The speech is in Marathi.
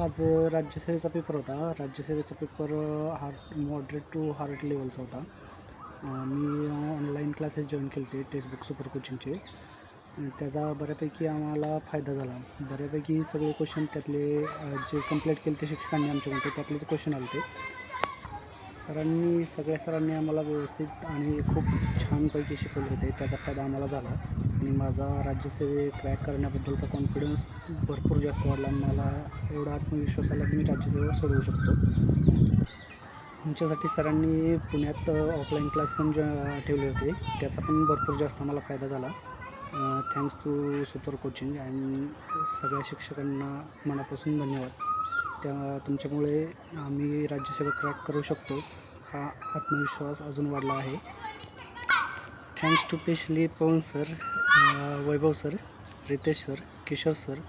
आज राज्यसेवेचा पेपर होता. राज्यसेवेचा पेपर मॉडरेट टू हार्ड लेवलचा होता. मी ऑनलाईन क्लासेस जॉईन केले होते टेक्स्टबुक सुपर कोचिंगचे. त्याचा बऱ्यापैकी आम्हाला फायदा झाला. बऱ्यापैकी सगळे क्वेश्चन त्यातले जे कंप्लीट केले ते शिक्षकांनी आमच्याकडून त्यातलेच क्वेश्चन आले होते. सगळ्या सरांनी आम्हाला व्यवस्थित आणि खूप छानपैकी शिकवले होते. त्याचा फायदा आम्हाला झाला आणि माझा राज्यसेवे क्रॅक करण्याबद्दलचा कॉन्फिडन्स भरपूर जास्त वाढला आणि मला एवढा आत्मविश्वास आला की मी राज्यसेवा सोडवू शकतो. आमच्यासाठी सरांनी पुण्यात ऑफलाईन क्लास पण ठेवले होते. त्याचा पण भरपूर जास्त आम्हाला फायदा झाला. Thanks to super coaching and सगळ्या शिक्षकांना मनापासून धन्यवाद. तुमच्यामुळे आम्ही राज्यसेवा क्रॅक करू शकतो हा आत्मविश्वास अजून वाढला आहे. Thanks to specially Pavan sir, Vaibhav sir, Ritesh sir, Kishor sir